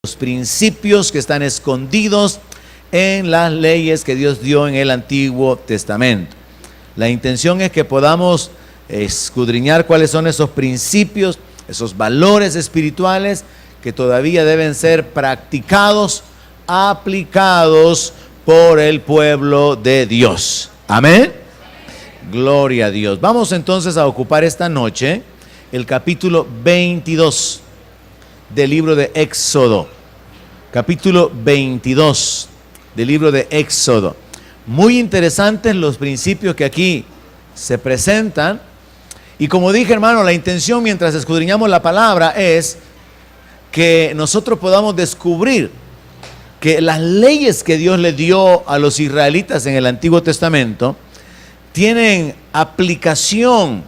los principios que están escondidos en las leyes que Dios dio en el Antiguo Testamento. La intención es que podamos escudriñar cuáles son esos principios, esos valores espirituales que todavía deben ser practicados, aplicados por el pueblo de Dios. Amén. Gloria a Dios. Vamos entonces a ocupar esta noche el capítulo 22 del libro de Éxodo. Capítulo 22 del libro de Éxodo. Muy interesantes los principios que aquí se presentan. Y como dije, hermano, la intención mientras escudriñamos la palabra es que nosotros podamos descubrir que las leyes que Dios le dio a los israelitas en el Antiguo Testamento tienen aplicación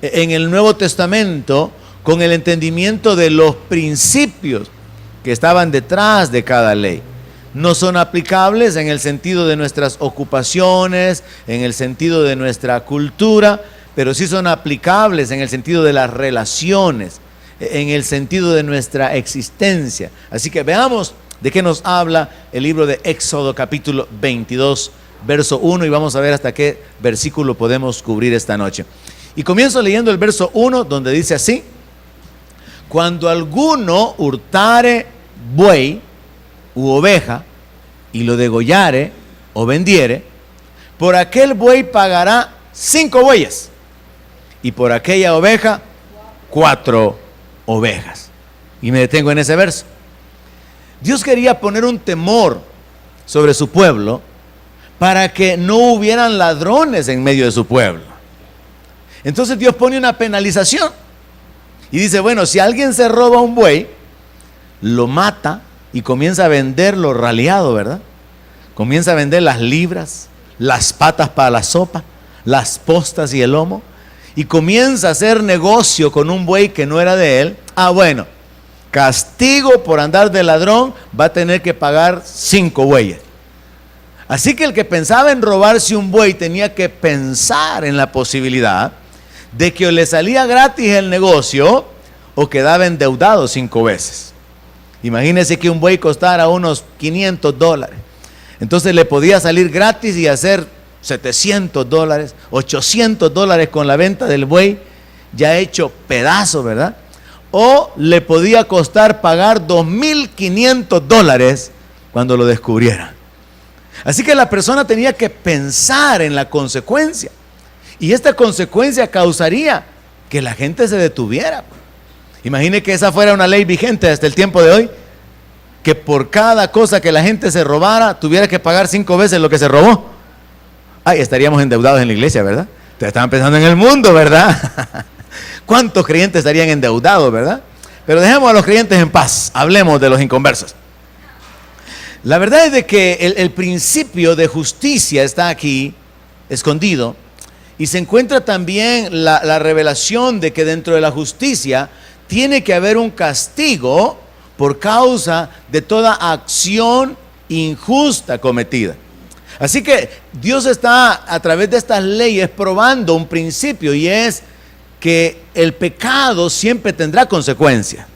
en el Nuevo Testamento con el entendimiento de los principios que estaban detrás de cada ley. No son aplicables en el sentido de nuestras ocupaciones, en el sentido de nuestra cultura, pero sí son aplicables en el sentido de las relaciones, en el sentido de nuestra existencia. Así que veamos de qué nos habla el libro de Éxodo capítulo 22, verso 1, y vamos a ver hasta qué versículo podemos cubrir esta noche. Y comienzo leyendo el verso 1, donde dice así: cuando alguno hurtare buey u oveja y lo degollare o vendiere, por aquel buey pagará 5 bueyes y por aquella oveja 4 ovejas. Y me detengo en ese verso. Dios quería poner un temor sobre su pueblo para que no hubieran ladrones en medio de su pueblo. Entonces Dios pone una penalización y dice, bueno, si alguien se roba un buey, lo mata y comienza a venderlo raleado, ¿verdad? Comienza a vender las libras, las patas para la sopa, las postas y el lomo, y comienza a hacer negocio con un buey que no era de él. Bueno, castigo por andar de ladrón, va a tener que pagar 5 bueyes. Así que el que pensaba en robarse un buey tenía que pensar en la posibilidad de que o le salía gratis el negocio o quedaba endeudado 5 veces. Imagínese que un buey costara unos $500. Entonces le podía salir gratis y hacer $700, $800 con la venta del buey ya hecho pedazo, ¿verdad? O le podía costar pagar $2,500 cuando lo descubrieran. Así que la persona tenía que pensar en la consecuencia. Y esta consecuencia causaría que la gente se detuviera. Imagine que esa fuera una ley vigente hasta el tiempo de hoy, que por cada cosa que la gente se robara tuviera que pagar 5 veces lo que se robó. Estaríamos endeudados en la iglesia, ¿verdad? Ustedes estaban pensando en el mundo, ¿verdad? ¿Cuántos creyentes estarían endeudados, verdad? Pero dejemos a los creyentes en paz, hablemos de los inconversos. La verdad es de que el principio de justicia está aquí escondido, y se encuentra también la revelación de que dentro de la justicia tiene que haber un castigo por causa de toda acción injusta cometida. Así que Dios está a través de estas leyes probando un principio, y es que el pecado siempre tendrá consecuencia.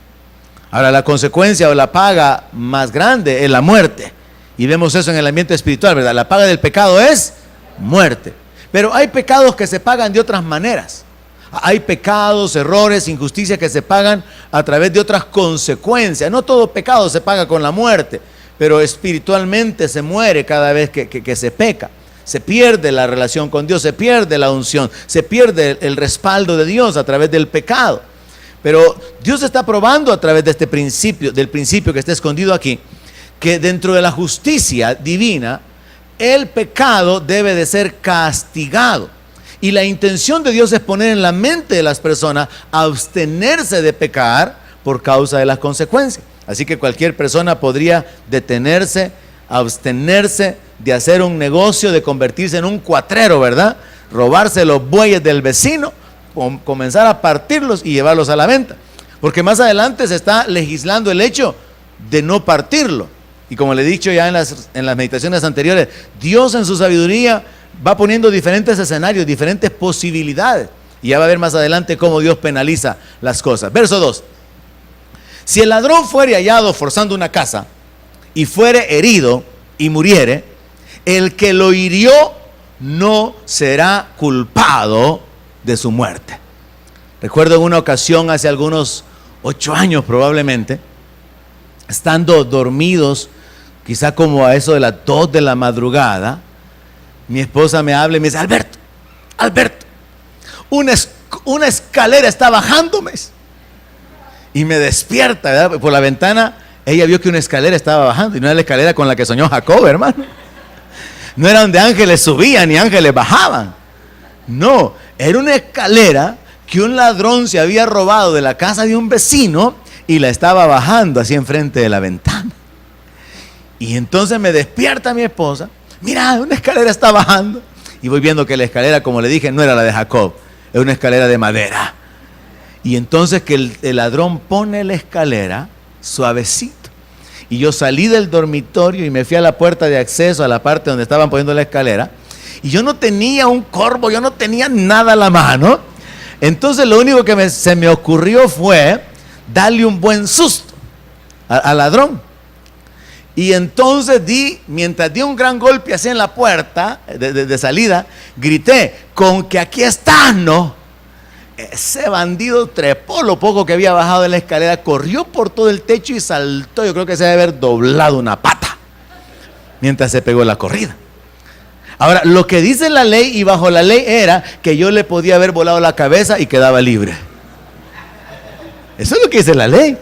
Ahora, la consecuencia o la paga más grande es la muerte, y vemos eso en el ambiente espiritual, ¿verdad? La paga del pecado es muerte. Pero hay pecados que se pagan de otras maneras. Hay pecados, errores, injusticias que se pagan a través de otras consecuencias. No todo pecado se paga con la muerte, pero espiritualmente se muere cada vez que se peca. Se pierde la relación con Dios, se pierde la unción, se pierde el respaldo de Dios a través del pecado. Pero Dios está probando a través de este principio, del principio que está escondido aquí, que dentro de la justicia divina, el pecado debe de ser castigado. Y la intención de Dios es poner en la mente de las personas abstenerse de pecar por causa de las consecuencias. Así que cualquier persona podría detenerse, abstenerse de hacer un negocio, de convertirse en un cuatrero, ¿verdad? Robarse los bueyes del vecino, comenzar a partirlos y llevarlos a la venta. Porque más adelante se está legislando el hecho de no partirlo. Y como le he dicho ya en las meditaciones anteriores, Dios en su sabiduría va poniendo diferentes escenarios, diferentes posibilidades. Y ya va a ver más adelante cómo Dios penaliza las cosas. Verso 2. Si el ladrón fuere hallado forzando una casa y fuere herido y muriere, el que lo hirió no será culpado de su muerte. Recuerdo en una ocasión, hace algunos 8 años probablemente, estando dormidos, quizá como a eso de las 2 de la madrugada, mi esposa me habla y me dice: Alberto, una escalera está bajándome. Y me despierta, ¿verdad? Por la ventana, ella vio que una escalera estaba bajando, y no era la escalera con la que soñó Jacob, hermano. No era donde ángeles subían ni ángeles bajaban. No, era una escalera que un ladrón se había robado de la casa de un vecino y la estaba bajando así enfrente de la ventana. Y entonces me despierta mi esposa: mira, una escalera está bajando. Y voy viendo que la escalera, como le dije, no era la de Jacob, era una escalera de madera. Y entonces que el ladrón pone la escalera suavecito. Y yo salí del dormitorio y me fui a la puerta de acceso, a la parte donde estaban poniendo la escalera. Y yo no tenía un corvo, yo no tenía nada a la mano. Entonces lo único que se me ocurrió fue darle un buen susto al ladrón. Y entonces mientras di un gran golpe así en la puerta de salida, grité: con que aquí estás, ¿no? Ese bandido trepó lo poco que había bajado de la escalera, corrió por todo el techo y saltó. Yo creo que se debe haber doblado una pata mientras se pegó la corrida. Ahora, lo que dice la ley y bajo la ley era que yo le podía haber volado la cabeza y quedaba libre. Eso es lo que dice la ley.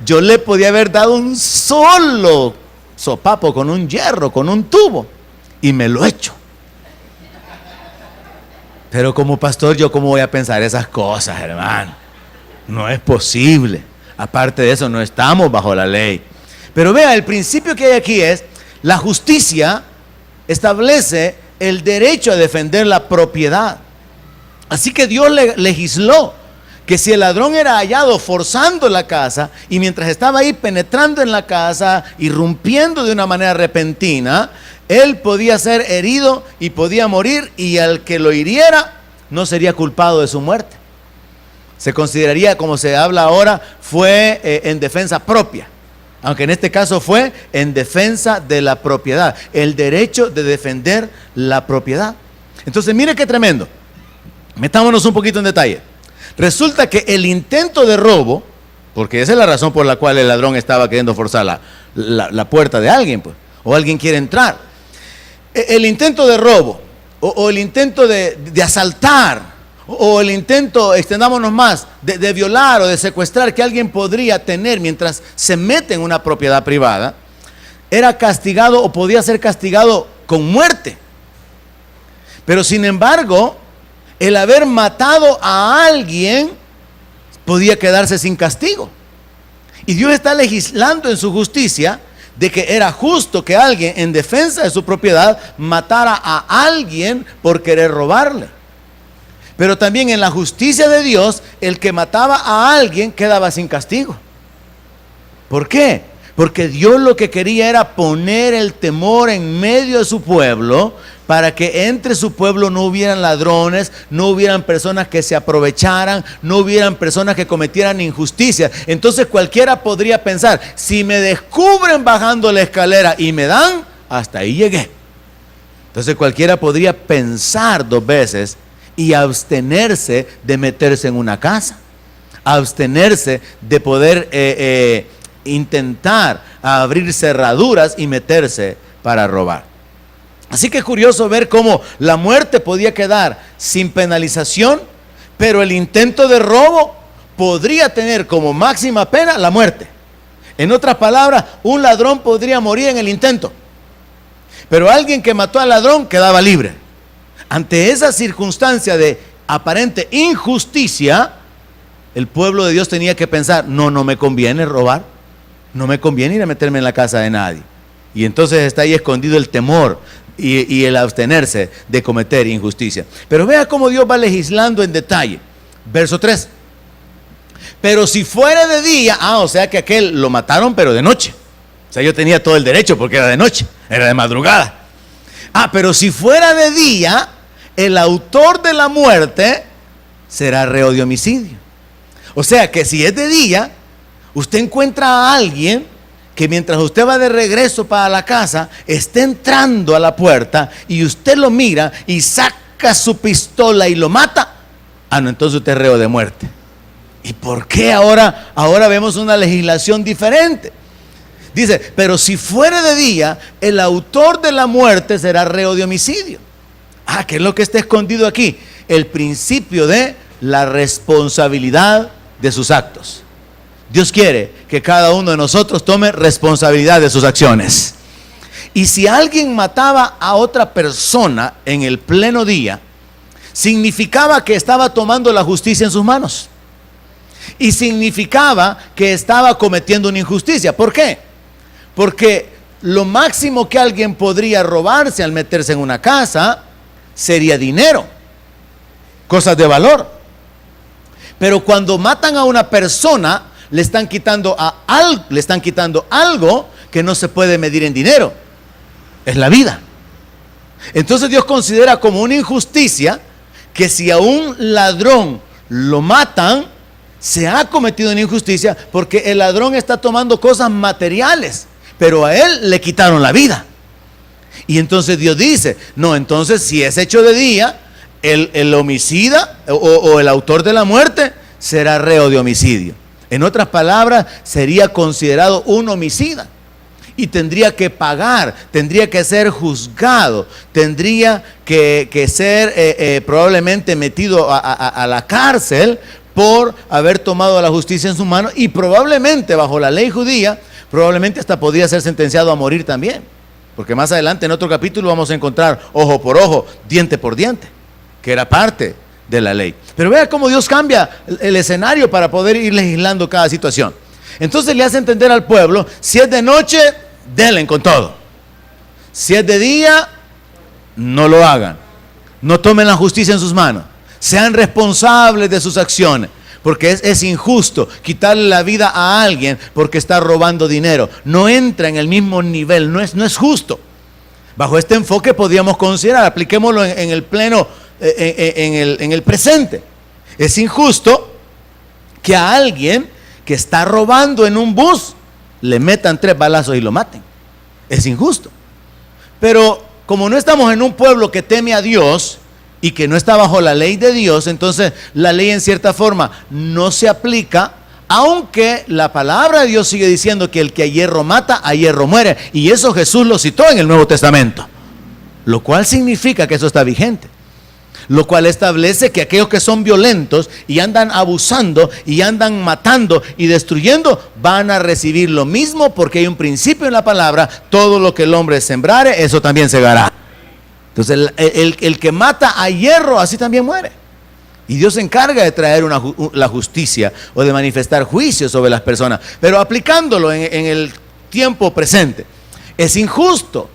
Yo le podía haber dado un solo sopapo con un hierro, con un tubo, y me lo echo. Pero como pastor, ¿yo cómo voy a pensar esas cosas, hermano? No es posible. Aparte de eso, no estamos bajo la ley. Pero vea, el principio que hay aquí es: la justicia establece el derecho a defender la propiedad. Así que Dios legisló que si el ladrón era hallado forzando la casa, y mientras estaba ahí penetrando en la casa, irrumpiendo de una manera repentina, él podía ser herido y podía morir, y al que lo hiriera no sería culpado de su muerte. Se consideraría, como se habla ahora, fue en defensa propia, aunque en este caso fue en defensa de la propiedad, el derecho de defender la propiedad. Entonces mire qué tremendo. Metámonos un poquito en detalle. Resulta que el intento de robo, porque esa es la razón por la cual el ladrón estaba queriendo forzar la puerta de alguien, pues, o alguien quiere entrar. El intento de robo, o el intento de asaltar, o el intento, extendámonos más, de violar o de secuestrar que alguien podría tener mientras se mete en una propiedad privada, era castigado o podía ser castigado con muerte. Pero sin embargo, el haber matado a alguien podía quedarse sin castigo. Y Dios está legislando en su justicia de que era justo que alguien en defensa de su propiedad matara a alguien por querer robarle. Pero también en la justicia de Dios, el que mataba a alguien quedaba sin castigo. ¿Por qué? Porque Dios lo que quería era poner el temor en medio de su pueblo, para que entre su pueblo no hubieran ladrones, no hubieran personas que se aprovecharan, no hubieran personas que cometieran injusticia. Entonces cualquiera podría pensar: si me descubren bajando la escalera y me dan, hasta ahí llegué. Entonces cualquiera podría pensar 2 veces y abstenerse de meterse en una casa, abstenerse de poder intentar abrir cerraduras y meterse para robar. Así que es curioso ver cómo la muerte podía quedar sin penalización, pero el intento de robo podría tener como máxima pena la muerte. En otras palabras, un ladrón podría morir en el intento, pero alguien que mató al ladrón quedaba libre. Ante esa circunstancia de aparente injusticia, el pueblo de Dios tenía que pensar: no me conviene robar, no me conviene ir a meterme en la casa de nadie. Y entonces está ahí escondido el temor y el abstenerse de cometer injusticia. Pero vea cómo Dios va legislando en detalle. Verso 3. Pero si fuera de día, o sea que aquel lo mataron pero de noche. O sea, yo tenía todo el derecho porque era de noche, era de madrugada. Pero si fuera de día, el autor de la muerte será reo de homicidio. O sea que si es de día, usted encuentra a alguien que mientras usted va de regreso para la casa, está entrando a la puerta y usted lo mira y saca su pistola y lo mata, no, entonces usted es reo de muerte. ¿Y por qué ahora vemos una legislación diferente? Dice, pero si fuere de día, el autor de la muerte será reo de homicidio. ¿Qué es lo que está escondido aquí? El principio de la responsabilidad de sus actos. Dios quiere que cada uno de nosotros tome responsabilidad de sus acciones. Y si alguien mataba a otra persona en el pleno día, significaba que estaba tomando la justicia en sus manos. Y significaba que estaba cometiendo una injusticia. ¿Por qué? Porque lo máximo que alguien podría robarse al meterse en una casa sería dinero, cosas de valor. Pero cuando matan a una persona, le están quitando algo que no se puede medir en dinero. Es la vida. Entonces Dios considera como una injusticia que si a un ladrón lo matan, se ha cometido una injusticia, porque el ladrón está tomando cosas materiales, pero a él le quitaron la vida. Y entonces Dios dice, no, entonces si es hecho de día, el homicida o el autor de la muerte será reo de homicidio. En otras palabras, sería considerado un homicida y tendría que pagar, tendría que ser juzgado, tendría que ser probablemente metido a la cárcel por haber tomado la justicia en sus manos, y probablemente bajo la ley judía, probablemente hasta podría ser sentenciado a morir también, porque más adelante en otro capítulo vamos a encontrar ojo por ojo, diente por diente, que era parte de la ley. Pero vea cómo Dios cambia el escenario para poder ir legislando cada situación. Entonces le hace entender al pueblo, si es de noche, denle con todo. Si es de día, no lo hagan. No tomen la justicia en sus manos. Sean responsables de sus acciones, porque es injusto quitarle la vida a alguien porque está robando dinero. No entra en el mismo nivel, no es justo. Bajo este enfoque podríamos considerar, apliquémoslo en el pleno, en el presente. Es injusto que a alguien que está robando en un bus le metan 3 balazos y lo maten. Es injusto. Pero como no estamos en un pueblo que teme a Dios y que no está bajo la ley de Dios, entonces la ley en cierta forma no se aplica, aunque la palabra de Dios sigue diciendo que el que a hierro mata, a hierro muere. Y eso Jesús lo citó en el Nuevo Testamento, lo cual significa que eso está vigente. Lo cual establece que aquellos que son violentos y andan abusando y andan matando y destruyendo van a recibir lo mismo, porque hay un principio en la palabra: todo lo que el hombre sembrare, eso también segará. Entonces el que mata a hierro, así también muere. Y Dios se encarga de traer la justicia o de manifestar juicio sobre las personas. Pero aplicándolo en el tiempo presente, es injusto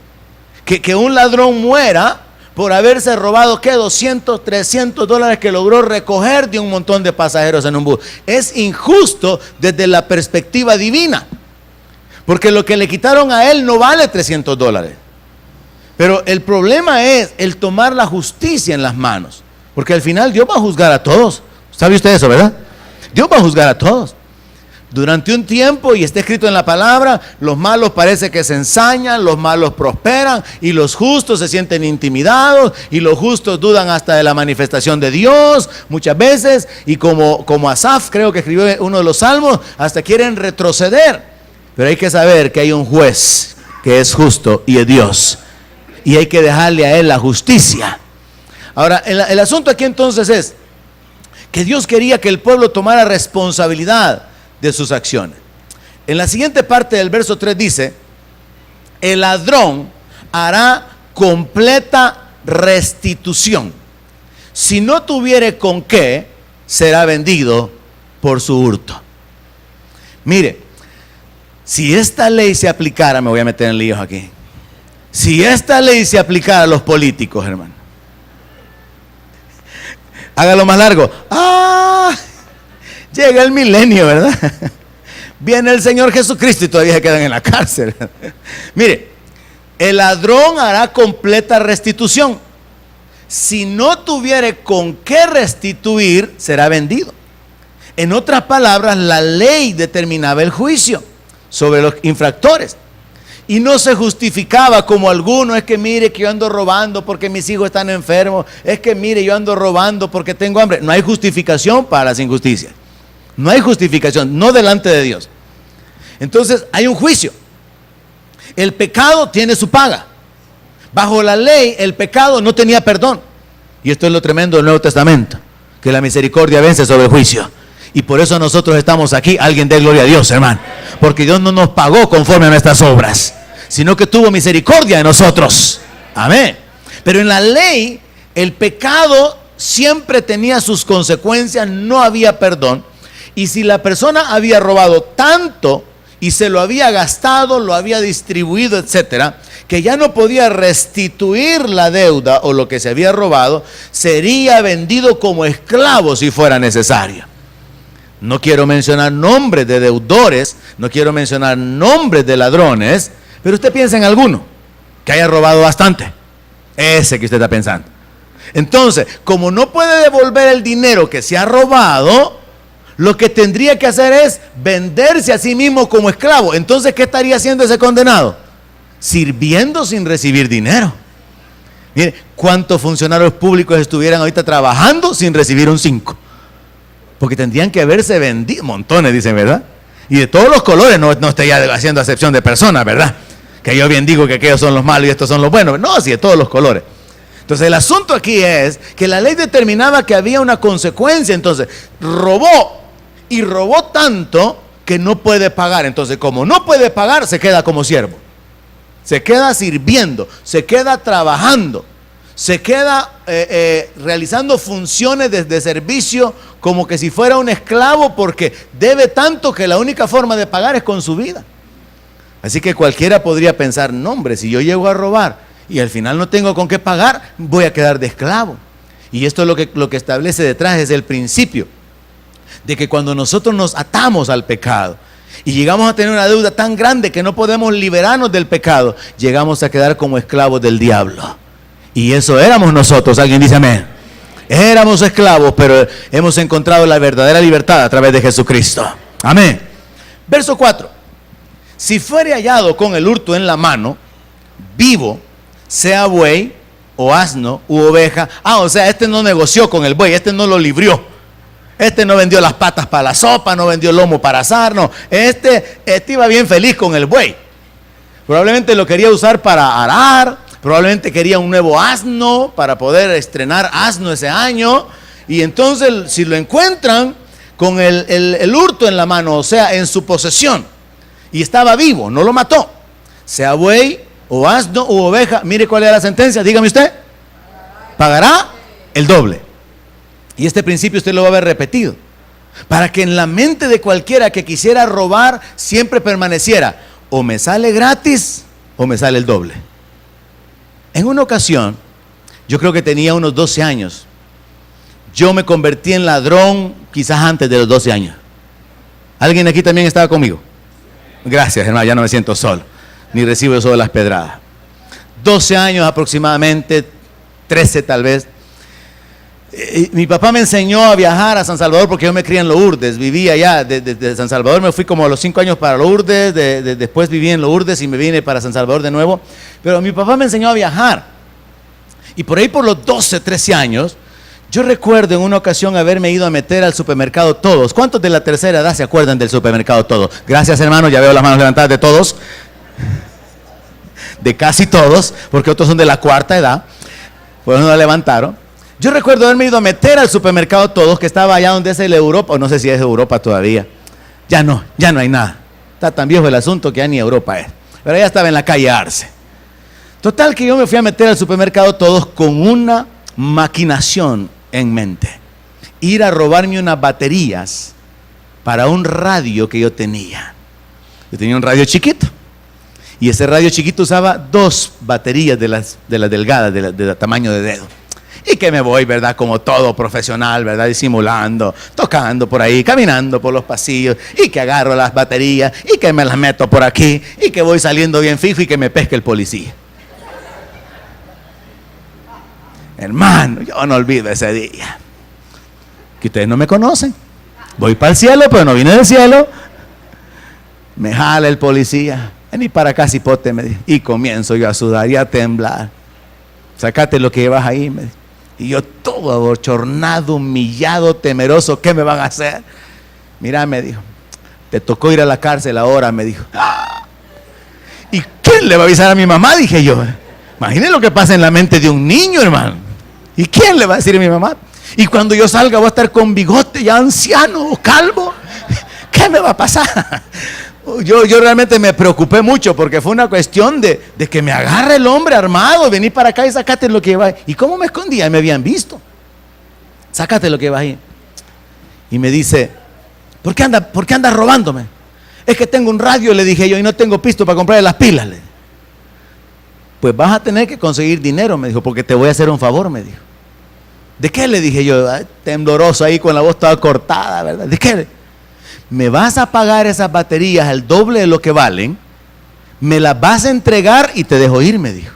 que un ladrón muera por haberse robado, ¿qué? $200, $300 que logró recoger de un montón de pasajeros en un bus. Es injusto desde la perspectiva divina, porque lo que le quitaron a él no vale $300. Pero el problema es el tomar la justicia en las manos, porque al final Dios va a juzgar a todos. ¿Sabe usted eso, verdad? Dios va a juzgar a todos. Durante un tiempo, y está escrito en la palabra, los malos parece que se ensañan, los malos prosperan, y los justos se sienten intimidados, y los justos dudan hasta de la manifestación de Dios muchas veces, y como Asaf, creo que escribió uno de los salmos, hasta quieren retroceder. Pero hay que saber que hay un juez que es justo y es Dios, y hay que dejarle a él la justicia. Ahora, el asunto aquí entonces es que Dios quería que el pueblo tomara responsabilidad de sus acciones. En la siguiente parte del verso 3 dice: el ladrón hará completa restitución. Si no tuviere con qué, será vendido por su hurto. Mire, si esta ley se aplicara, me voy a meter en líos aquí. Si esta ley se aplicara a los políticos, hermano, hágalo más largo. Llega el milenio, ¿verdad? Viene el Señor Jesucristo y todavía se quedan en la cárcel. Mire, el ladrón hará completa restitución. Si no tuviere con qué restituir, será vendido. En otras palabras, la ley determinaba el juicio sobre los infractores. Y no se justificaba como alguno, es que mire que yo ando robando porque mis hijos están enfermos, es que mire yo ando robando porque tengo hambre. No hay justificación para las injusticias. No hay justificación, no delante de Dios. Entonces hay un juicio. El pecado tiene su paga. Bajo la ley, el pecado no tenía perdón. Y esto es lo tremendo del Nuevo Testamento, que la misericordia vence sobre el juicio. Y por eso nosotros estamos aquí. Alguien dé gloria a Dios, hermano. Porque Dios no nos pagó conforme a nuestras obras, sino que tuvo misericordia de nosotros. Amén. Pero en la ley, el pecado siempre tenía sus consecuencias, no había perdón. Y si la persona había robado tanto y se lo había gastado, lo había distribuido, etcétera, que ya no podía restituir la deuda o lo que se había robado, sería vendido como esclavo si fuera necesario. No quiero mencionar nombres de deudores, no quiero mencionar nombres de ladrones, pero usted piensa en alguno que haya robado bastante. Ese que usted está pensando. Entonces, como no puede devolver el dinero que se ha robado, lo que tendría que hacer es venderse a sí mismo como esclavo. Entonces, ¿qué estaría haciendo ese condenado? Sirviendo sin recibir dinero. Mire, ¿cuántos funcionarios públicos estuvieran ahorita trabajando sin recibir un 5? Porque tendrían que haberse vendido, montones dicen, ¿verdad? Y de todos los colores, no estoy haciendo acepción de personas, ¿verdad? Que yo bien digo que aquellos son los malos y estos son los buenos. No, sí, de todos los colores. Entonces el asunto aquí es que la ley determinaba que había una consecuencia. Entonces robó y robó tanto que no puede pagar. Entonces como no puede pagar, se queda como siervo. Se queda sirviendo, se queda trabajando. Se queda realizando funciones de servicio como que si fuera un esclavo, porque debe tanto que la única forma de pagar es con su vida. Así que cualquiera podría pensar, no hombre, si yo llego a robar y al final no tengo con qué pagar, voy a quedar de esclavo. Y esto es lo que establece detrás, es el principio de que cuando nosotros nos atamos al pecado y llegamos a tener una deuda tan grande que no podemos liberarnos del pecado, llegamos a quedar como esclavos del diablo. Y eso éramos nosotros. Alguien dice amén. Éramos esclavos, pero hemos encontrado la verdadera libertad a través de Jesucristo. Amén. Verso 4. Si fuere hallado con el hurto en la mano, vivo, sea buey o asno u oveja. O sea, este no negoció con el buey, este no lo librió. Este no vendió las patas para la sopa, no vendió el lomo para asar, no. Este iba bien feliz con el buey. Probablemente lo quería usar para arar. Probablemente quería un nuevo asno para poder estrenar asno ese año. Y entonces si lo encuentran con el hurto en la mano, o sea, en su posesión, y estaba vivo, no lo mató, sea buey o asno u oveja, mire cuál era la sentencia, dígame usted, pagará el doble. Y este principio usted lo va a ver repetido, para que en la mente de cualquiera que quisiera robar siempre permaneciera, o me sale gratis o me sale el doble. En una ocasión, yo creo que tenía unos 12 años, yo me convertí en ladrón quizás antes de los 12 años. ¿Alguien aquí también estaba conmigo? Gracias, hermano, ya no me siento solo, ni recibo solo las pedradas. 12 años aproximadamente, 13 tal vez. Mi papá me enseñó a viajar a San Salvador porque yo me crié en Lourdes, vivía allá, de San Salvador me fui como a los 5 años para Lourdes, después viví en Lourdes y me vine para San Salvador de nuevo, pero mi papá me enseñó a viajar, y por ahí por los 12, 13 años, yo recuerdo en una ocasión haberme ido a meter al supermercado Todos. ¿Cuántos de la tercera edad se acuerdan del supermercado Todos? Gracias, hermano, ya veo las manos levantadas de todos, de casi todos, porque otros son de la cuarta edad, pues no la levantaron. Yo recuerdo haberme ido a meter al supermercado Todos, que estaba allá donde es el Europa, o no sé si es Europa todavía. Ya no hay nada. Está tan viejo el asunto que ya ni Europa es. Pero ya estaba en la calle Arce. Total que yo me fui a meter al supermercado Todos con una maquinación en mente. Ir a robarme unas baterías para un radio que yo tenía. Yo tenía un radio chiquito. Y ese radio chiquito usaba 2 baterías de las delgadas, de tamaño de dedo. Y que me voy, ¿verdad? Como todo profesional, ¿verdad? Disimulando, tocando por ahí, caminando por los pasillos, y que agarro las baterías, y que me las meto por aquí, y que voy saliendo bien fijo y que me pesque el policía. Hermano, yo no olvido ese día. Que ustedes no me conocen. Voy para el cielo, pero no vine del cielo. Me jala el policía. Vení para acá, cipote, me dice. Y comienzo yo a sudar y a temblar. Sácate lo que llevas ahí, me dice. Y yo todo abochornado, humillado, temeroso. ¿Qué me van a hacer? Mira, me dijo, te tocó ir a la cárcel ahora, me dijo. ¡Ah! ¿Y quién le va a avisar a mi mamá? Dije yo. Imagínense lo que pasa en la mente de un niño, hermano. ¿Y quién le va a decir a mi mamá? Y cuando yo salga voy a estar con bigote, ya anciano o calvo. ¿Qué me va a pasar? Yo realmente me preocupé mucho porque fue una cuestión de que me agarre el hombre armado, vení para acá y sacate lo que llevas. ¿Y cómo me escondía? Me habían visto. Sácate lo que llevas ahí. Y me dice, ¿por qué andas robándome? Es que tengo un radio, le dije yo, y no tengo pisto para comprarle las pilas. Pues vas a tener que conseguir dinero, me dijo, porque te voy a hacer un favor, me dijo. ¿De qué? Le dije yo, tembloroso ahí con la voz toda cortada, ¿verdad? ¿De qué? Me vas a pagar esas baterías el doble de lo que valen, me las vas a entregar y te dejo ir, me dijo.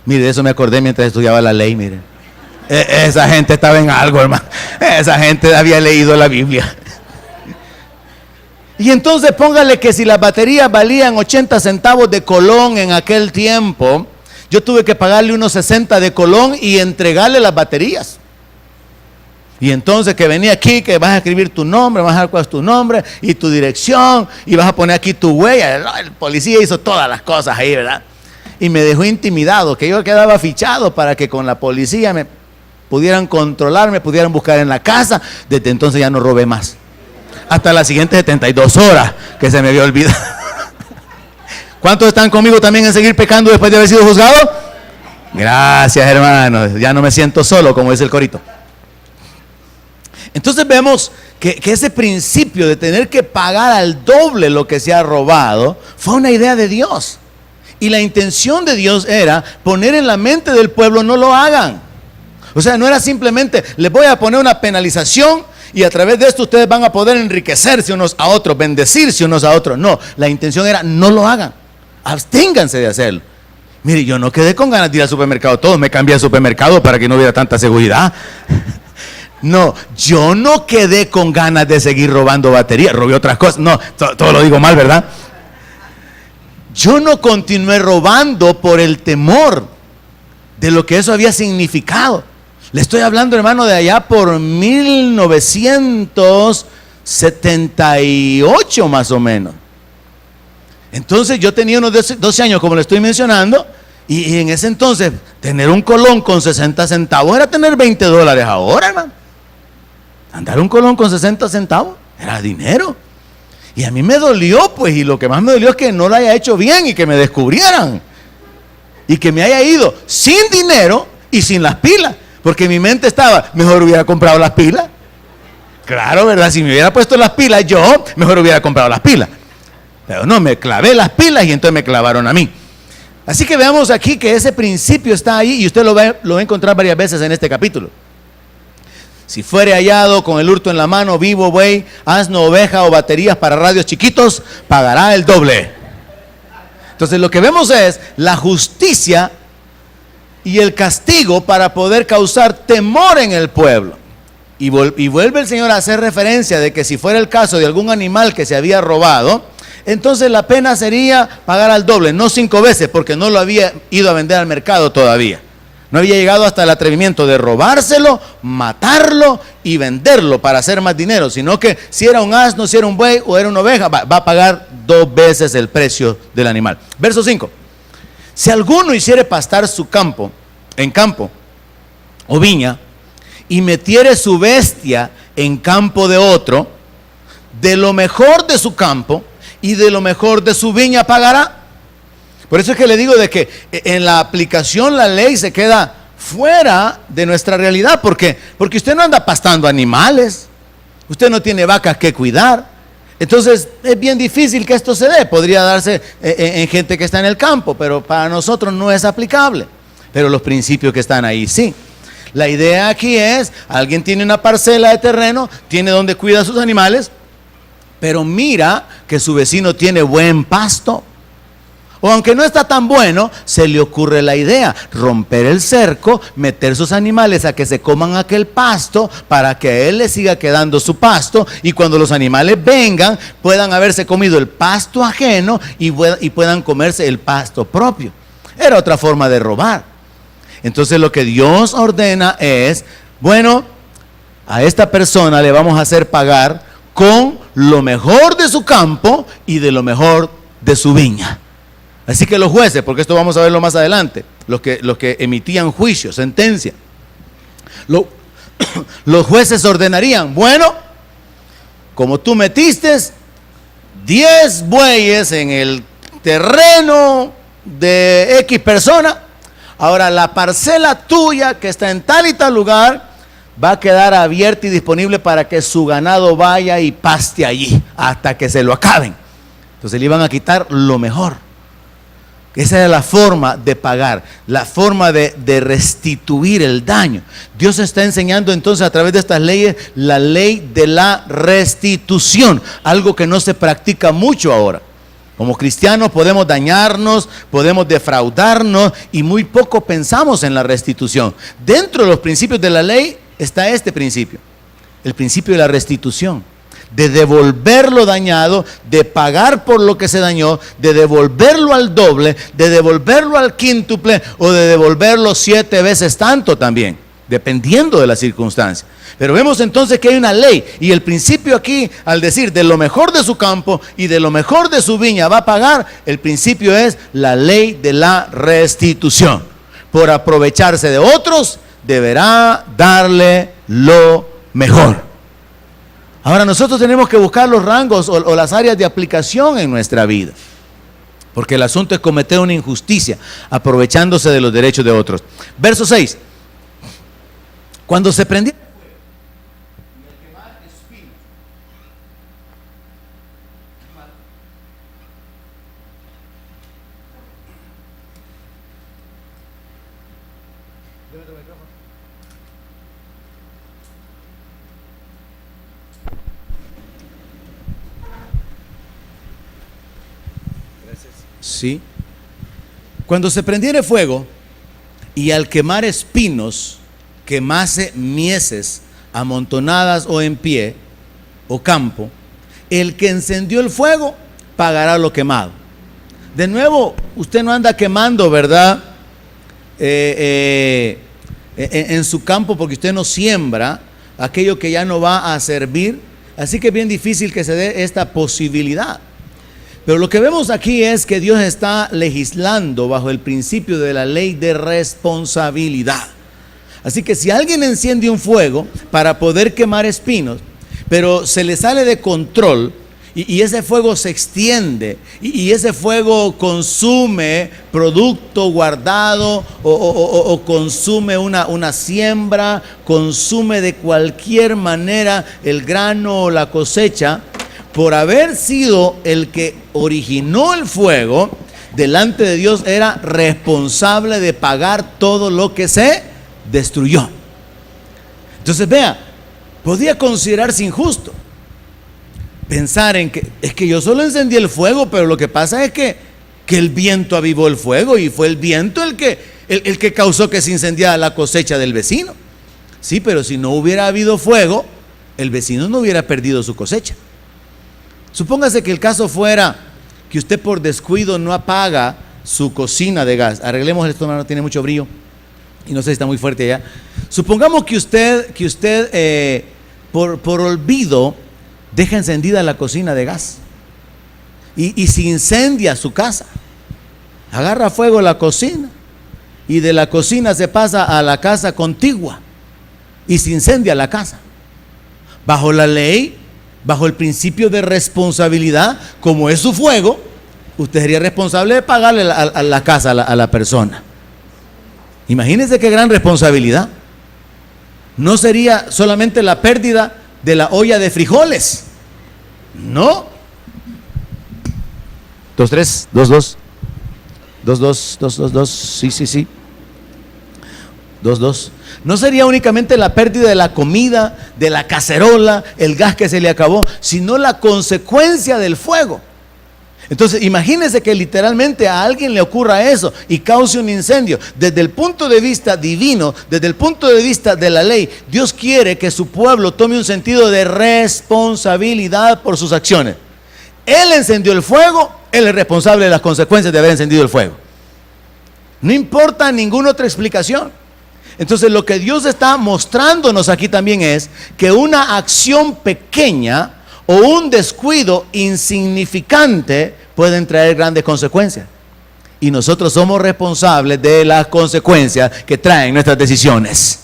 Mire, de eso me acordé mientras estudiaba la ley, mire. Esa gente estaba en algo, hermano. Esa gente había leído la Biblia. Y entonces póngale que si las baterías valían 80 centavos de colón en aquel tiempo, yo tuve que pagarle unos 60 de colón y entregarle las baterías. Y entonces que venía aquí, que vas a escribir tu nombre, vas a dejar cuál es tu nombre y tu dirección y vas a poner aquí tu huella. El policía hizo todas las cosas ahí, ¿verdad? Y me dejó intimidado, que yo quedaba fichado para que con la policía me pudieran controlar, me pudieran buscar en la casa. Desde entonces ya no robé más. Hasta las siguientes 72 horas que se me había olvidado. ¿Cuántos están conmigo también en seguir pecando después de haber sido juzgado? Gracias, hermanos. Ya no me siento solo, como dice el corito. Entonces vemos que ese principio de tener que pagar al doble lo que se ha robado fue una idea de Dios. Y la intención de Dios era poner en la mente del pueblo, no lo hagan. O sea, no era simplemente, les voy a poner una penalización y a través de esto ustedes van a poder enriquecerse unos a otros, bendecirse unos a otros. No, la intención era, no lo hagan. Absténganse de hacerlo. Mire, yo no quedé con ganas de ir al supermercado. Todos me cambié al supermercado para que no hubiera tanta seguridad. No, yo no quedé con ganas de seguir robando baterías. Robé otras cosas. No, todo lo digo mal, ¿verdad? Yo no continué robando por el temor de lo que eso había significado. Le estoy hablando, hermano, de allá por 1978 más o menos. Entonces yo tenía unos 12 años, como le estoy mencionando, y en ese entonces tener un colón con 60 centavos era tener $20 ahora, hermano. Andar un colón con 60 centavos era dinero. Y a mí me dolió, pues, y lo que más me dolió es que no lo haya hecho bien y que me descubrieran. Y que me haya ido sin dinero y sin las pilas. Porque mi mente estaba, mejor hubiera comprado las pilas. Claro, ¿verdad? Si me hubiera puesto las pilas yo, mejor hubiera comprado las pilas. Pero no, me clavé las pilas y entonces me clavaron a mí. Así que veamos aquí que ese principio está ahí y usted lo va a encontrar varias veces en este capítulo. Si fuere hallado con el hurto en la mano, vivo, buey, asno, oveja o baterías para radios chiquitos, pagará el doble. Entonces lo que vemos es la justicia y el castigo para poder causar temor en el pueblo. Y vuelve el Señor a hacer referencia de que si fuera el caso de algún animal que se había robado, entonces la pena sería pagar al doble, no 5 veces, porque no lo había ido a vender al mercado todavía. No había llegado hasta el atrevimiento de robárselo, matarlo y venderlo para hacer más dinero, sino que si era un asno, si era un buey o era una oveja, va a pagar 2 veces el precio del animal. Verso 5. Si alguno hiciere pastar su campo, en campo o viña, y metiere su bestia en campo de otro, de lo mejor de su campo y de lo mejor de su viña pagará. Por eso es que le digo de que en la aplicación la ley se queda fuera de nuestra realidad. Porque usted no anda pastando animales, usted no tiene vacas que cuidar. Entonces es bien difícil que esto se dé. Podría darse en gente que está en el campo, pero para nosotros no es aplicable. Pero los principios que están ahí sí. La idea aquí es, alguien tiene una parcela de terreno, tiene donde cuida a sus animales, pero mira que su vecino tiene buen pasto. O aunque no está tan bueno, se le ocurre la idea, romper el cerco, meter sus animales a que se coman aquel pasto para que a él le siga quedando su pasto, y cuando los animales vengan puedan haberse comido el pasto ajeno y puedan comerse el pasto propio. Era otra forma de robar. Entonces lo que Dios ordena es, bueno, a esta persona le vamos a hacer pagar con lo mejor de su campo y de lo mejor de su viña. Así que los jueces, porque esto vamos a verlo más adelante, los que emitían juicio, sentencia, los jueces ordenarían, bueno, como tú metiste 10 bueyes en el terreno de X persona, ahora la parcela tuya que está en tal y tal lugar va a quedar abierta y disponible para que su ganado vaya y paste allí hasta que se lo acaben. Entonces le iban a quitar lo mejor. Esa era la forma de pagar, la forma de restituir el daño. Dios está enseñando entonces a través de estas leyes la ley de la restitución, algo que no se practica mucho ahora. Como cristianos podemos dañarnos, podemos defraudarnos y muy poco pensamos en la restitución. Dentro de los principios de la ley está este principio, el principio de la restitución. De devolver lo dañado, de pagar por lo que se dañó, de devolverlo al doble, de devolverlo al quíntuple o de devolverlo 7 veces tanto también, dependiendo de la circunstancia. Pero vemos entonces que hay una ley, y el principio aquí, al decir de lo mejor de su campo y de lo mejor de su viña va a pagar, el principio es la ley de la restitución. Por aprovecharse de otros, deberá darle lo mejor. Ahora nosotros tenemos que buscar los rangos o las áreas de aplicación en nuestra vida, porque el asunto es cometer una injusticia aprovechándose de los derechos de otros. Verso 6. Cuando se prendió ¿sí? Cuando se prendiere fuego y al quemar espinos quemase mieses amontonadas o en pie o campo, el que encendió el fuego pagará lo quemado. De nuevo, usted no anda quemando, ¿verdad? En su campo, porque usted no siembra aquello que ya no va a servir. Así que es bien difícil que se dé esta posibilidad. Pero lo que vemos aquí es que Dios está legislando bajo el principio de la ley de responsabilidad. Así que si alguien enciende un fuego para poder quemar espinos, pero se le sale de control y ese fuego se extiende y ese fuego consume producto guardado o consume una siembra, consume de cualquier manera el grano o la cosecha, por haber sido el que originó el fuego, delante de Dios era responsable de pagar todo lo que se destruyó. Entonces vea, podía considerarse injusto pensar en que es que yo solo encendí el fuego, pero lo que pasa es que el viento avivó el fuego y fue el viento el que causó que se incendiara la cosecha del vecino. Sí, pero si no hubiera habido fuego, el vecino no hubiera perdido su cosecha. Supóngase que el caso fuera que usted por descuido no apaga su cocina de gas. Arreglemos esto, no tiene mucho brillo y no sé si está muy fuerte allá. Supongamos que usted por olvido deja encendida la cocina de gas y se incendia su casa. Agarra fuego la cocina y de la cocina se pasa a la casa contigua y se incendia la casa. Bajo la ley, bajo el principio de responsabilidad, como es su fuego, usted sería responsable de pagarle a la casa a la persona. Imagínense qué gran responsabilidad. No sería solamente la pérdida de la olla de frijoles. No. 2, 3, 2, 2. 2, 2, 2, 2, 2. Sí. 2, 2. No sería únicamente la pérdida de la comida, de la cacerola, el gas que se le acabó, sino la consecuencia del fuego. Entonces, imagínense que literalmente a alguien le ocurra eso y cause un incendio. Desde el punto de vista divino, desde el punto de vista de la ley, Dios quiere que su pueblo tome un sentido de responsabilidad por sus acciones. Él encendió el fuego, Él es responsable de las consecuencias de haber encendido el fuego. No importa ninguna otra explicación. Entonces, lo que Dios está mostrándonos aquí también es que una acción pequeña o un descuido insignificante pueden traer grandes consecuencias. Y nosotros somos responsables de las consecuencias que traen nuestras decisiones.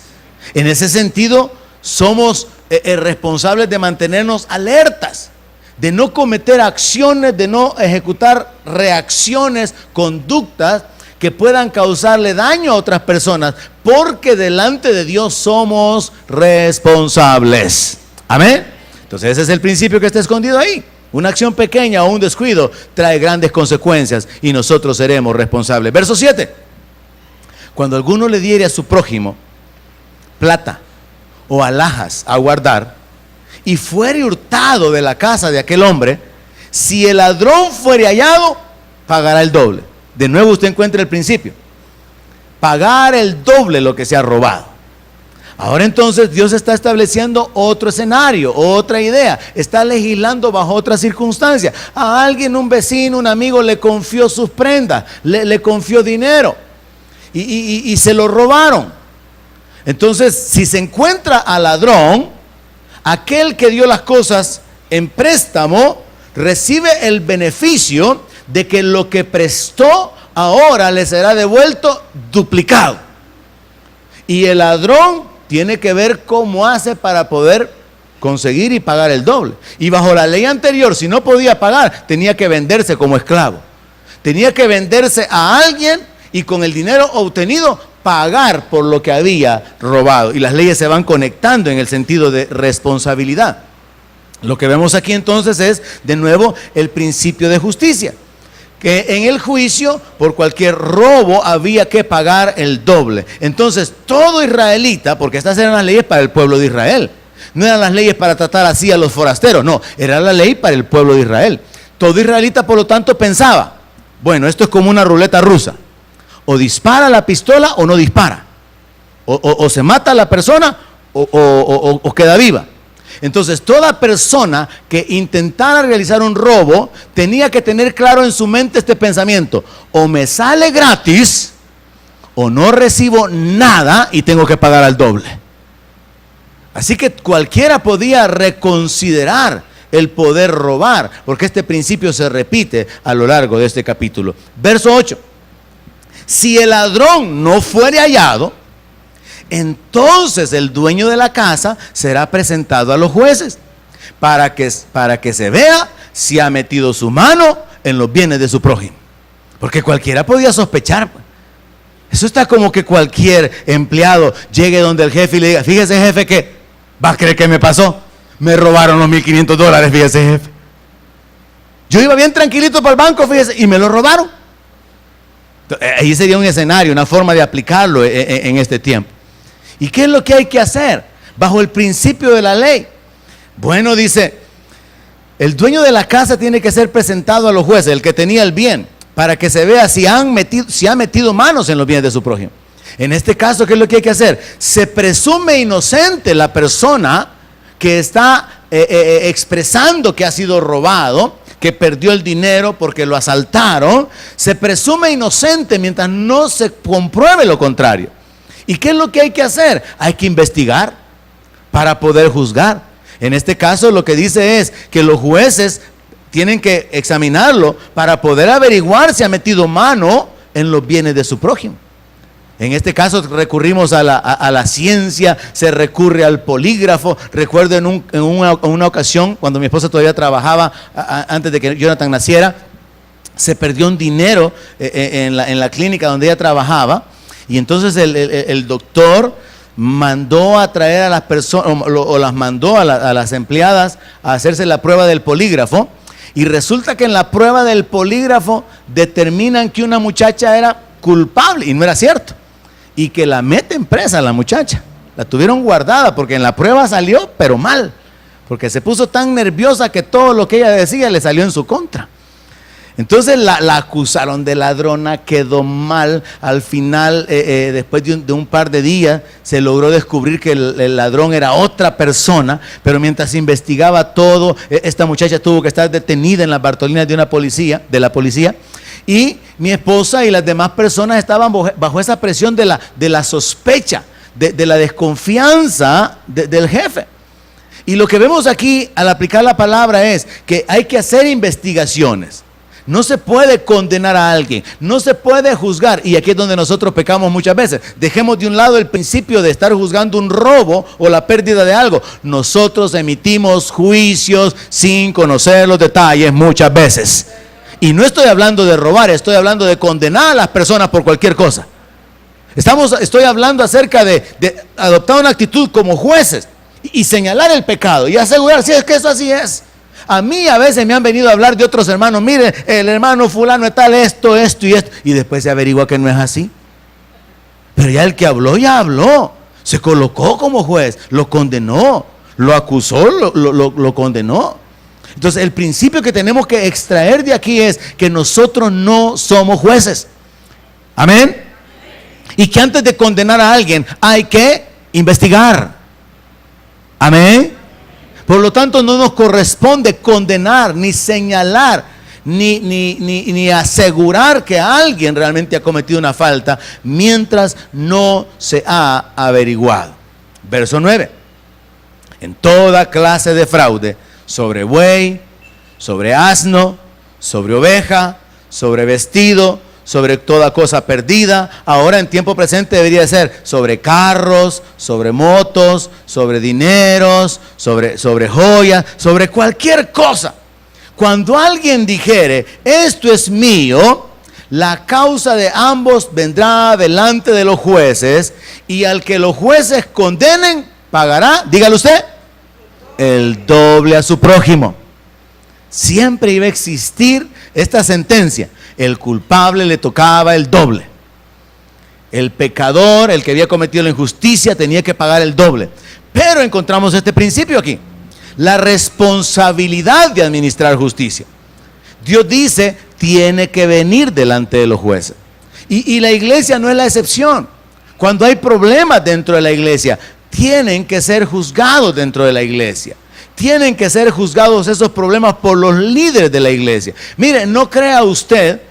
En ese sentido, somos responsables de mantenernos alertas, de no cometer acciones, de no ejecutar reacciones, conductas que puedan causarle daño a otras personas, porque delante de Dios somos responsables. Amén. Entonces ese es el principio que está escondido ahí. Una acción pequeña o un descuido trae grandes consecuencias y nosotros seremos responsables. Verso 7. Cuando alguno le diere a su prójimo plata o alhajas a guardar y fuere hurtado de la casa de aquel hombre, si el ladrón fuere hallado, pagará el doble. De nuevo usted encuentra el principio. Pagar el doble lo que se ha robado. Ahora entonces Dios está estableciendo otro escenario, otra idea. Está legislando bajo otra circunstancia. A alguien, un vecino, un amigo le confió sus prendas, le confió dinero y se lo robaron. Entonces, si se encuentra al ladrón, aquel que dio las cosas en préstamo recibe el beneficio de que lo que prestó ahora le será devuelto duplicado. Y el ladrón tiene que ver cómo hace para poder conseguir y pagar el doble. Y bajo la ley anterior, si no podía pagar, tenía que venderse como esclavo. Tenía que venderse a alguien y con el dinero obtenido pagar por lo que había robado. Y las leyes se van conectando en el sentido de responsabilidad. Lo que vemos aquí entonces es, de nuevo, el principio de justicia. Que en el juicio, por cualquier robo, había que pagar el doble. Entonces, todo israelita, porque estas eran las leyes para el pueblo de Israel, no eran las leyes para tratar así a los forasteros, no, era la ley para el pueblo de Israel. Todo israelita, por lo tanto, pensaba, bueno, esto es como una ruleta rusa, o dispara la pistola o no dispara, o se mata a la persona o queda viva. Entonces, toda persona que intentara realizar un robo tenía que tener claro en su mente este pensamiento: o me sale gratis o no recibo nada y tengo que pagar al doble. Así que cualquiera podía reconsiderar el poder robar, porque este principio se repite a lo largo de este capítulo. Verso 8. Si el ladrón no fuere hallado, entonces el dueño de la casa será presentado a los jueces para que se vea si ha metido su mano en los bienes de su prójimo. Porque cualquiera podía sospechar. Eso está como que cualquier empleado llegue donde el jefe y le diga: fíjese, jefe, que va a creer que me pasó. Me robaron los $1,500, fíjese, jefe. Yo iba bien tranquilito para el banco, fíjese, y me lo robaron. Ahí sería un escenario, una forma de aplicarlo en este tiempo. ¿Y qué es lo que hay que hacer bajo el principio de la ley? Bueno, dice, el dueño de la casa tiene que ser presentado a los jueces, el que tenía el bien, para que se vea si ha metido manos en los bienes de su prójimo. En este caso, ¿qué es lo que hay que hacer? Se presume inocente la persona que está expresando que ha sido robado, que perdió el dinero porque lo asaltaron. Se presume inocente mientras no se compruebe lo contrario. ¿Y qué es lo que hay que hacer? Hay que investigar para poder juzgar. En este caso, lo que dice es que los jueces tienen que examinarlo para poder averiguar si ha metido mano en los bienes de su prójimo. En este caso recurrimos a la ciencia, se recurre al polígrafo. Recuerdo en una ocasión, cuando mi esposa todavía trabajaba, antes de que Jonathan naciera, se perdió un dinero en la clínica donde ella trabajaba. Y entonces el doctor mandó a traer a las personas, o las mandó a las empleadas a hacerse la prueba del polígrafo. Y resulta que en la prueba del polígrafo determinan que una muchacha era culpable, y no era cierto. Y que la meten presa a la muchacha. La tuvieron guardada porque en la prueba salió, pero mal. Porque se puso tan nerviosa que todo lo que ella decía le salió en su contra. Entonces la acusaron de ladrona, quedó mal. Al final, después de un par de días, se logró descubrir que el ladrón era otra persona. Pero mientras se investigaba todo, esta muchacha tuvo que estar detenida en las Bartolinas de la policía. Y mi esposa y las demás personas estaban bajo esa presión de la sospecha, de la desconfianza del jefe. Y lo que vemos aquí al aplicar la palabra es que hay que hacer investigaciones. No se puede condenar a alguien, no se puede juzgar. Y aquí es donde nosotros pecamos muchas veces. Dejemos de un lado el principio de estar juzgando un robo o la pérdida de algo. Nosotros emitimos juicios sin conocer los detalles muchas veces. Y no estoy hablando de robar, estoy hablando de condenar a las personas por cualquier cosa. Estoy hablando acerca de adoptar una actitud como jueces y señalar el pecado y asegurar si es que eso así es. A mí a veces me han venido a hablar de otros hermanos. Mire, el hermano fulano es tal, esto y esto. Y después se averigua que no es así. Pero ya el que habló, ya habló. Se colocó como juez, lo condenó, lo acusó, lo condenó. Entonces el principio que tenemos que extraer de aquí es que nosotros no somos jueces. Amén. Y que antes de condenar a alguien hay que investigar. Amén. Por lo tanto, no nos corresponde condenar, ni señalar, ni asegurar que alguien realmente ha cometido una falta mientras no se ha averiguado. Verso 9. En toda clase de fraude, sobre buey, sobre asno, sobre oveja, sobre vestido, sobre toda cosa perdida. Ahora en tiempo presente debería ser sobre carros, sobre motos, sobre dineros, sobre joyas, sobre cualquier cosa. Cuando alguien dijere, esto es mío, la causa de ambos vendrá delante de los jueces, y al que los jueces condenen, pagará, dígalo usted, el doble a su prójimo. Siempre iba a existir esta sentencia. El culpable le tocaba el doble. El pecador, el que había cometido la injusticia, tenía que pagar el doble. Pero encontramos este principio aquí: la responsabilidad de administrar justicia. Dios dice, tiene que venir delante de los jueces. Y la iglesia no es la excepción. Cuando hay problemas dentro de la iglesia, tienen que ser juzgados dentro de la iglesia. Tienen que ser juzgados esos problemas por los líderes de la iglesia. Mire, no crea usted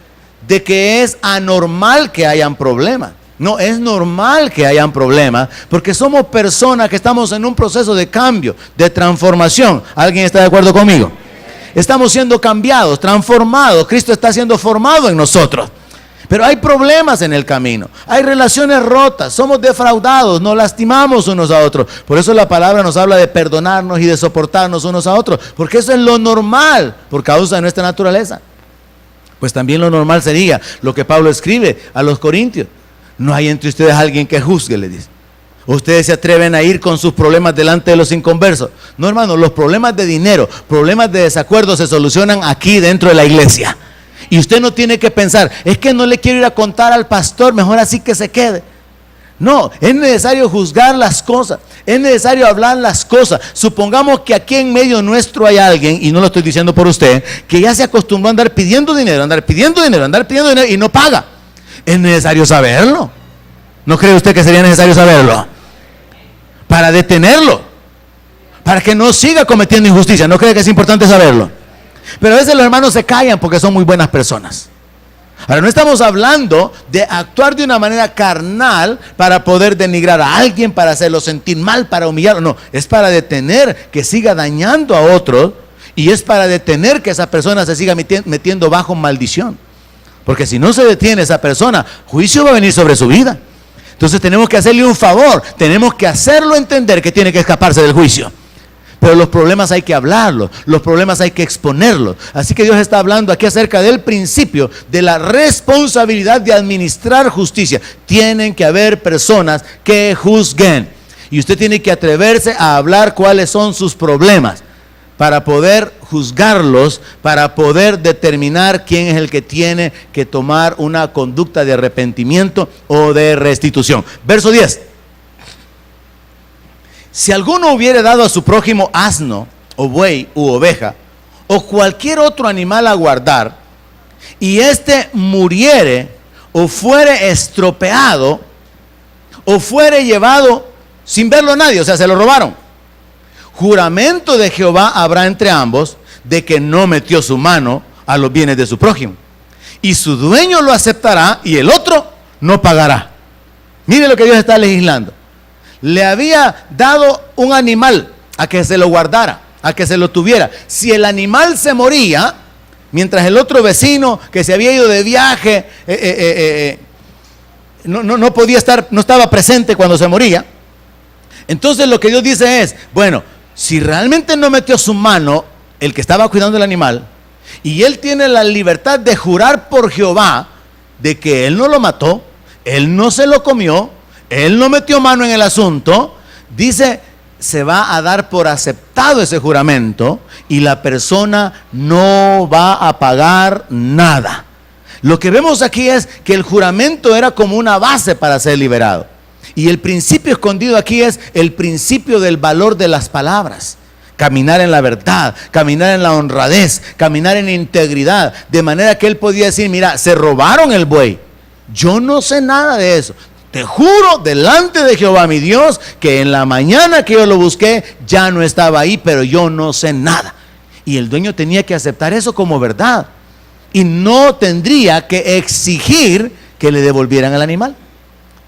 de que es anormal que hayan problemas. No, es normal que hayan problemas, porque somos personas que estamos en un proceso de cambio, de transformación. ¿Alguien está de acuerdo conmigo? Estamos siendo cambiados, transformados. Cristo está siendo formado en nosotros. Pero hay problemas en el camino, hay relaciones rotas, somos defraudados, nos lastimamos unos a otros. Por eso la palabra nos habla de perdonarnos y de soportarnos unos a otros, porque eso es lo normal por causa de nuestra naturaleza. Pues también lo normal sería lo que Pablo escribe a los Corintios: no hay entre ustedes alguien que juzgue, le dice. Ustedes se atreven a ir con sus problemas delante de los inconversos. No, hermano, los problemas de dinero, problemas de desacuerdo se solucionan aquí dentro de la iglesia. Y usted no tiene que pensar, es que no le quiero ir a contar al pastor, mejor así que se quede. No, es necesario juzgar las cosas, es necesario hablar las cosas. Supongamos que aquí en medio nuestro hay alguien, y no lo estoy diciendo por usted, que ya se acostumbró a andar pidiendo dinero y no paga. Es necesario saberlo. ¿No cree usted que sería necesario saberlo? Para detenerlo, para que no siga cometiendo injusticia. ¿No cree que es importante saberlo? Pero a veces los hermanos se callan porque son muy buenas personas. Ahora, no estamos hablando de actuar de una manera carnal para poder denigrar a alguien, para hacerlo sentir mal, para humillarlo. No, es para detener que siga dañando a otros, y es para detener que esa persona se siga metiendo bajo maldición. Porque si no se detiene esa persona, juicio va a venir sobre su vida. Entonces tenemos que hacerle un favor, tenemos que hacerlo entender que tiene que escaparse del juicio. Pero los problemas hay que hablarlos, los problemas hay que exponerlos. Así que Dios está hablando aquí acerca del principio de la responsabilidad de administrar justicia. Tienen que haber personas que juzguen. Y usted tiene que atreverse a hablar cuáles son sus problemas, para poder juzgarlos, para poder determinar quién es el que tiene que tomar una conducta de arrepentimiento o de restitución. Verso 10. Si alguno hubiere dado a su prójimo asno, o buey, u oveja, o cualquier otro animal a guardar, y éste muriere, o fuere estropeado, o fuere llevado sin verlo nadie, o sea, se lo robaron, juramento de Jehová habrá entre ambos, de que no metió su mano a los bienes de su prójimo, y su dueño lo aceptará, y el otro no pagará. Mire lo que Dios está legislando. Le había dado un animal a que se lo guardara, a que se lo tuviera. Si el animal se moría, mientras el otro vecino que se había ido de viaje no podía estar, no estaba presente cuando se moría, entonces lo que Dios dice es, bueno, si realmente no metió su mano el que estaba cuidando el animal, y él tiene la libertad de jurar por Jehová de que él no lo mató, él no se lo comió, él no metió mano en el asunto, dice, se va a dar por aceptado ese juramento y la persona no va a pagar nada. Lo que vemos aquí es que el juramento era como una base para ser liberado. Y el principio escondido aquí es el principio del valor de las palabras. Caminar en la verdad, caminar en la honradez, caminar en integridad. De manera que él podía decir, mira, se robaron el buey. Yo no sé nada de eso. Te juro delante de Jehová mi Dios que en la mañana que yo lo busqué ya no estaba ahí, pero yo no sé nada. Y el dueño tenía que aceptar eso como verdad. Y no tendría que exigir que le devolvieran el animal.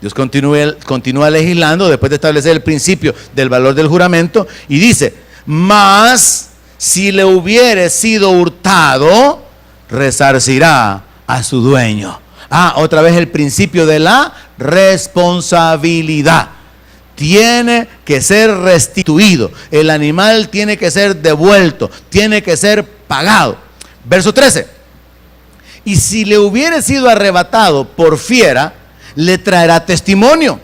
Dios continúa legislando después de establecer el principio del valor del juramento y dice, mas si le hubiere sido hurtado, resarcirá a su dueño. Otra vez el principio de la responsabilidad. Tiene que ser restituido. El animal tiene que ser devuelto. Tiene que ser pagado. Verso 13. Y si le hubiere sido arrebatado por fiera, le traerá testimonio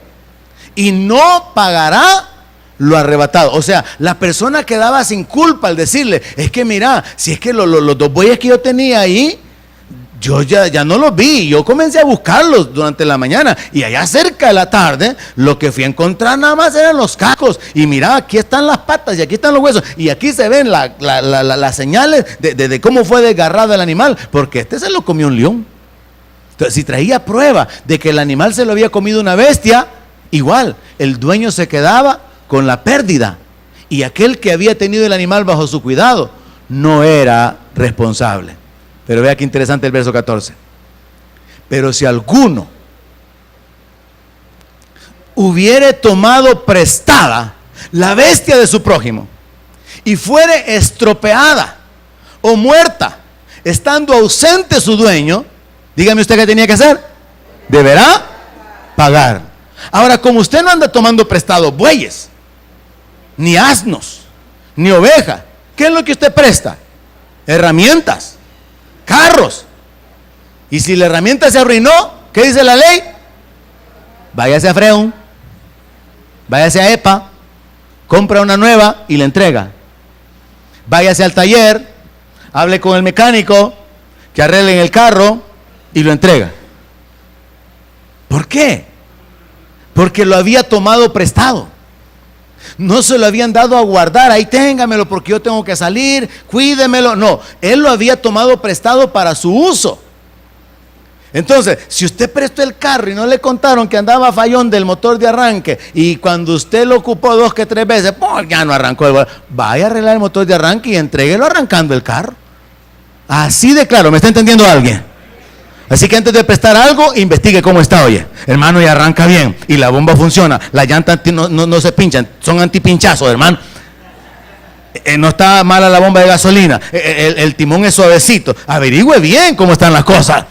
y no pagará lo arrebatado. O sea, la persona quedaba sin culpa al decirle, es que mira, si es que los dos bueyes que yo tenía ahí, yo ya no los vi, yo comencé a buscarlos durante la mañana y allá cerca de la tarde lo que fui a encontrar nada más eran los cascos y mira, aquí están las patas y aquí están los huesos y aquí se ven las señales de cómo fue desgarrado el animal, porque este se lo comió un león. Entonces, si traía prueba de que el animal se lo había comido una bestia, igual, el dueño se quedaba con la pérdida y aquel que había tenido el animal bajo su cuidado no era responsable. Pero vea qué interesante el verso 14. Pero si alguno hubiere tomado prestada la bestia de su prójimo y fuere estropeada o muerta, estando ausente su dueño, dígame usted qué tenía que hacer. Deberá pagar. Ahora, como usted no anda tomando prestado bueyes, ni asnos, ni ovejas, ¿qué es lo que usted presta? Herramientas, carros. Y si la herramienta se arruinó, ¿qué dice la ley? Váyase a Freun, váyase a EPA, compra una nueva y la entrega. Váyase al taller, hable con el mecánico, que arreglen el carro y lo entrega. ¿Por qué? Porque lo había tomado prestado. No se lo habían dado a guardar, ahí téngamelo porque yo tengo que salir, cuídemelo. No, él lo había tomado prestado para su uso. Entonces, si usted prestó el carro y no le contaron que andaba fallón del motor de arranque y cuando usted lo ocupó 2 que 3 veces, pues ya no arrancó, vaya a arreglar el motor de arranque y entréguelo arrancando el carro. Así de claro, ¿me está entendiendo alguien? Así que antes de prestar algo, investigue cómo está, oye. Hermano, y arranca bien. Y la bomba funciona. Las llantas no se pinchan. Son antipinchazos, hermano. No está mala la bomba de gasolina. El timón es suavecito. Averigüe bien cómo están las cosas.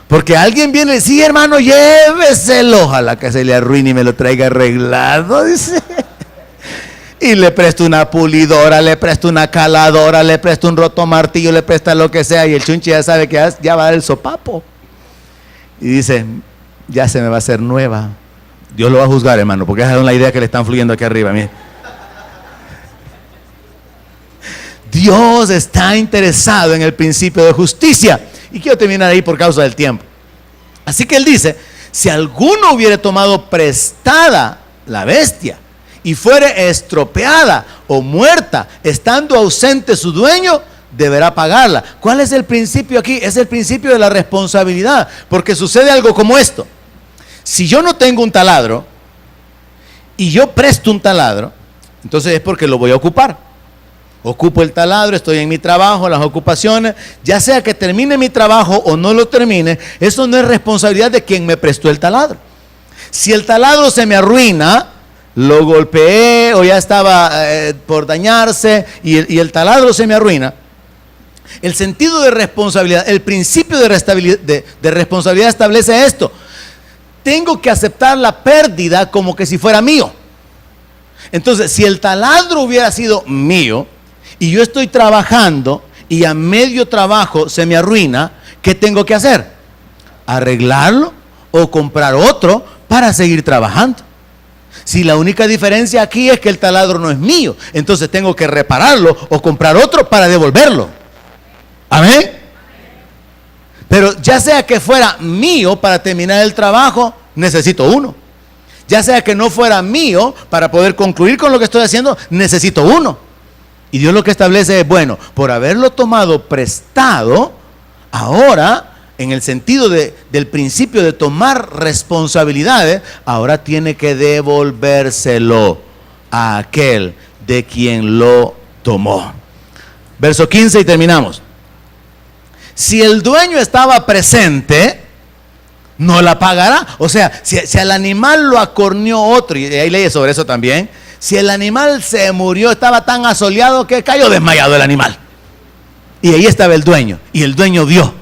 Porque alguien viene y dice, sí, hermano, lléveselo. Ojalá que se le arruine y me lo traiga arreglado, dice. Y le presto una pulidora, le presto una caladora, le presto un rotomartillo, le presta lo que sea. Y el chunche ya sabe que ya va a dar el sopapo. Y dice, ya se me va a hacer nueva. Dios lo va a juzgar, hermano, porque esa es la idea que le están fluyendo aquí arriba. Mire. Dios está interesado en el principio de justicia. Y quiero terminar ahí por causa del tiempo. Así que él dice, si alguno hubiere tomado prestada la bestia y fuere estropeada o muerta, estando ausente su dueño, deberá pagarla. ¿Cuál es el principio aquí? Es el principio de la responsabilidad, porque sucede algo como esto. Si yo no tengo un taladro y yo presto un taladro, entonces es porque lo voy a ocupar. Ocupo el taladro, estoy en mi trabajo, las ocupaciones, ya sea que termine mi trabajo o no lo termine, eso no es responsabilidad de quien me prestó el taladro. Si el taladro se me arruina, lo golpeé o ya estaba por dañarse y el taladro se me arruina, el sentido de responsabilidad, el principio de responsabilidad establece esto: tengo que aceptar la pérdida como que si fuera mío. Entonces, si el taladro hubiera sido mío y yo estoy trabajando y a medio trabajo se me arruina, ¿qué tengo que hacer? ¿Arreglarlo o comprar otro para seguir trabajando? Si la única diferencia aquí es que el taladro no es mío, entonces tengo que repararlo o comprar otro para devolverlo. ¿Amén? Pero ya sea que fuera mío para terminar el trabajo, necesito uno. Ya sea que no fuera mío para poder concluir con lo que estoy haciendo, necesito uno. Y Dios lo que establece es, bueno, por haberlo tomado prestado, ahora, en el sentido del principio de tomar responsabilidades, ahora tiene que devolvérselo a aquel de quien lo tomó. Verso 15 y terminamos. Si el dueño estaba presente, no la pagará. O sea, si al animal lo acorneó otro, y hay leyes sobre eso también, si el animal se murió, estaba tan asoleado que cayó desmayado el animal, y ahí estaba el dueño, y el dueño vio,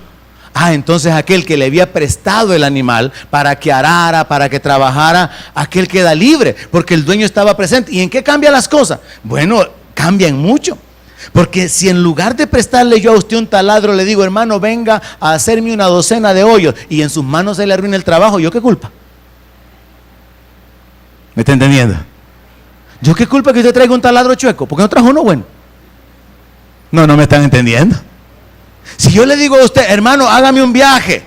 entonces aquel que le había prestado el animal para que arara, para que trabajara, aquel queda libre, porque el dueño estaba presente. ¿Y en qué cambian las cosas? Bueno, cambian mucho. Porque si en lugar de prestarle yo a usted un taladro, le digo, hermano, venga a hacerme una docena de hoyos, y en sus manos se le arruina el trabajo, ¿yo qué culpa? ¿Me está entendiendo? ¿Yo qué culpa que usted traiga un taladro chueco? ¿Por qué no trajo uno bueno? No me están entendiendo. Si yo le digo a usted, hermano, hágame un viaje,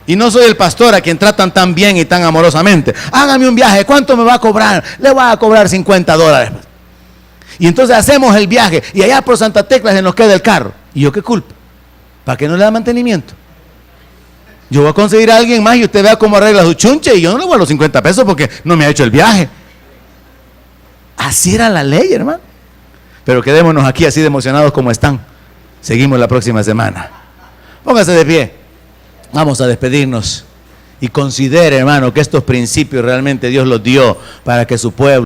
y no soy el pastor a quien tratan tan bien y tan amorosamente, hágame un viaje, ¿cuánto me va a cobrar? Le voy a cobrar $50. Y entonces hacemos el viaje, y allá por Santa Tecla se nos queda el carro. ¿Y yo qué culpa? ¿Para qué no le da mantenimiento? Yo voy a conseguir a alguien más y usted vea cómo arregla su chunche, y yo no le voy a los 50 pesos porque no me ha hecho el viaje. Así era la ley, hermano. Pero quedémonos aquí así de emocionados como están. Seguimos la próxima semana. Póngase de pie. Vamos a despedirnos. Y considere, hermano, que estos principios realmente Dios los dio para que su pueblo